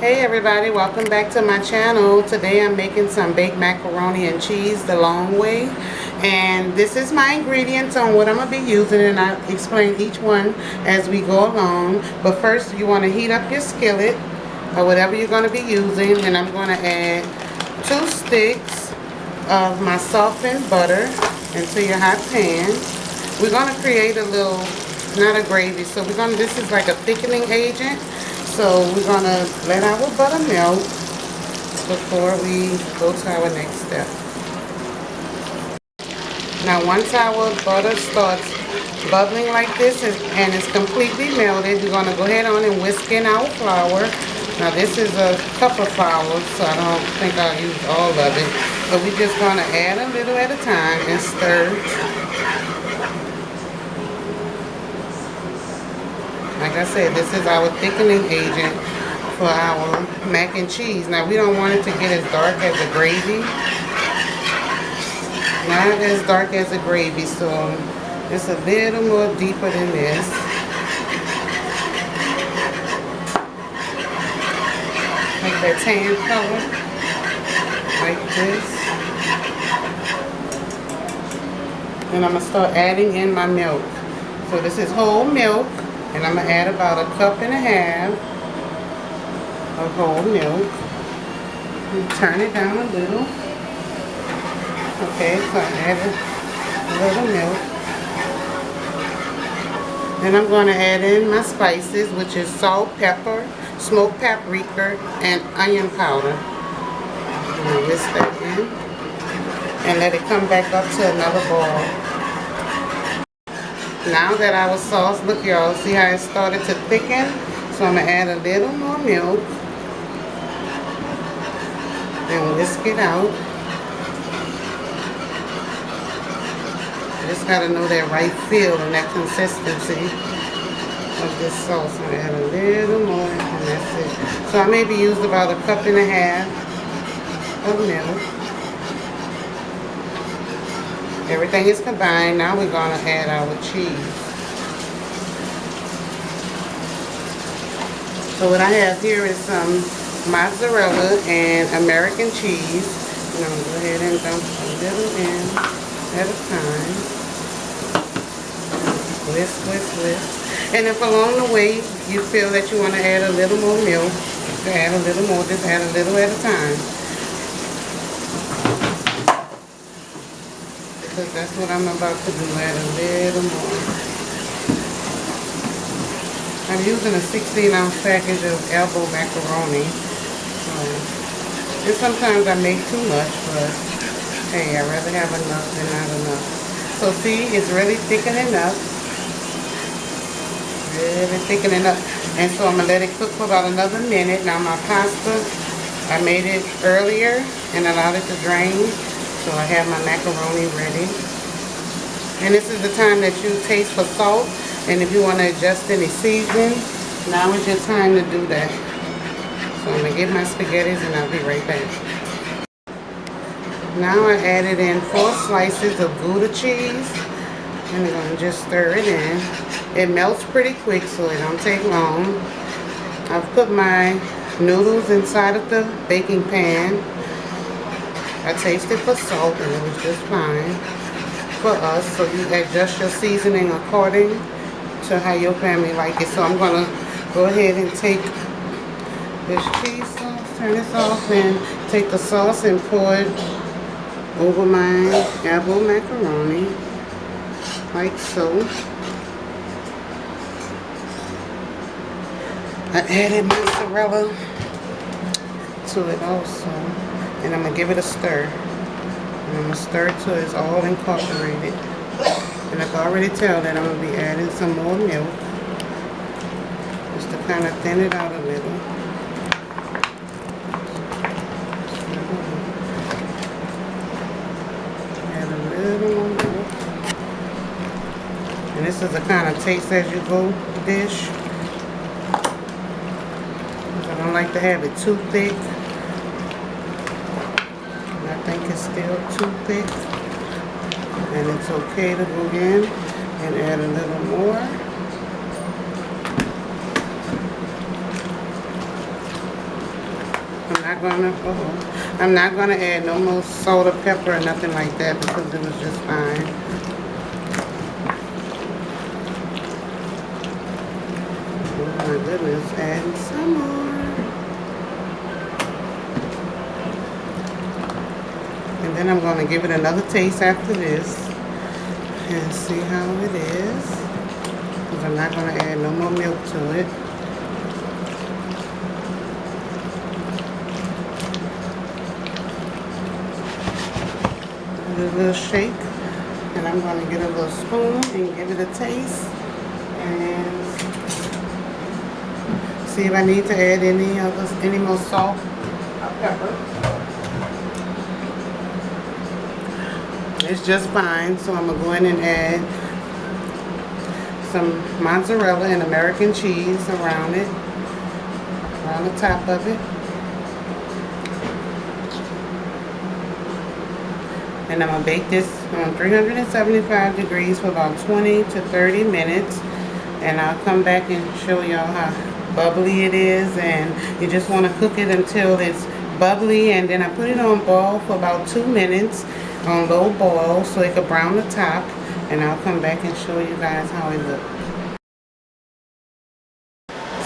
Hey everybody, welcome back to my channel. Today I'm making some baked macaroni and cheese the long way, and this is my ingredients on what I'm going to be using, and I'll explain each one as we go along. But first you want to heat up your skillet or whatever you're going to be using, and I'm going to add 2 sticks of my softened butter into your hot pan. We're going to create a little, not a gravy, so this is like a thickening agent. So we're going to let our butter melt before we go to our next step. Now once our butter starts bubbling like this and it's completely melted, we're going to go ahead on and whisk in our flour. Now this is a cup of flour, so I don't think I'll use all of it. But we're just going to add a little at a time and stir. Like I said, this is our thickening agent for our mac and cheese. Now we don't want it to get as dark as the gravy. Not as dark as the gravy, so it's a little more deeper than this. Like that tan color. Like this. And I'm going to start adding in my milk. So this is whole milk. And I'm going to add about 1.5 cups of whole milk. And turn it down a little. Okay, so I added a little milk. Then I'm going to add in my spices, which is salt, pepper, smoked paprika, and onion powder. I'm going to whisk that in. And let it come back up to another boil. Now that our sauce, look y'all, see how it started to thicken? So I'm going to add a little more milk and whisk it out. Just got to know that right feel and that consistency of this sauce. I'm going to add a little more and that's it. So I maybe used about 1.5 cups of milk. Everything is combined. Now we're going to add our cheese. So what I have here is some mozzarella and American cheese. And I'm going to go ahead and dump a little in at a time. Whisk, whisk, whisk. And if along the way you feel that you want to add a little more milk, you can add a little more, just add a little at a time. Because that's what I'm about to do, add a little more. I'm using a 16-ounce package of elbow macaroni. And sometimes I make too much, but hey, I'd rather have enough than not enough. So see, it's really thickening up. Really thickening up. And so I'm going to let it cook for about another minute. Now my pasta, I made it earlier and allowed it to drain. So I have my macaroni ready. And this is the time that you taste for salt. And if you want to adjust any seasoning, now is your time to do that. So I'm going to get my spaghettis and I'll be right back. Now I added in 4 slices of Gouda cheese. And I'm going to just stir it in. It melts pretty quick, so it don't take long. I've put my noodles inside of the baking pan. I tasted for salt and it was just fine for us. So you adjust your seasoning according to how your family like it. So I'm going to go ahead and take this cheese sauce, turn this off, and take the sauce and pour it over my elbow macaroni, like so. I added mozzarella to it also. And I'm going to give it a stir. And I'm going to stir it till it's all incorporated. And I can already tell that I'm going to be adding some more milk. Just to kind of thin it out a little. Add a little more milk. And this is a kind of taste as you go dish. I don't like to have it too thick. I think it's still too thick, and it's okay to go in and add a little more. I'm not gonna add no more salt or pepper or nothing like that because it was just fine. Oh my goodness, adding some more. And then I'm gonna give it another taste after this and see how it is. Because I'm not gonna add no more milk to it. A little shake, and I'm going to get a little spoon and give it a taste and see if I need to add any more salt or pepper. It's just fine, so I'm going to go in and add some mozzarella and American cheese around it, around the top of it. And I'm going to bake this on 375 degrees for about 20 to 30 minutes. And I'll come back and show y'all how bubbly it is. And you just want to cook it until it's bubbly. And then I put it on boil for about 2 minutes on low boil so it can brown the top. And I'll come back and show you guys how it looks.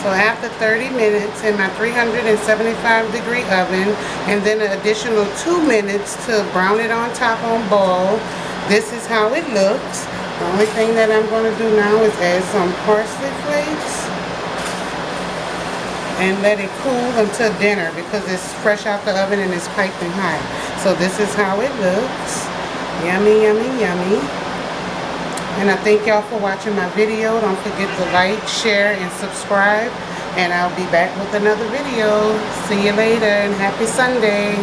So after 30 minutes in my 375 degree oven, and then an additional 2 minutes to brown it on top on boil, this is how it looks. The only thing that I'm going to do now is add some parsley flakes and let it cool until dinner because it's fresh out the oven and it's piping hot. So this is how it looks. Yummy, yummy, yummy. And I thank y'all for watching my video. Don't forget to like, share, and subscribe. And I'll be back with another video. See you later and happy Sunday.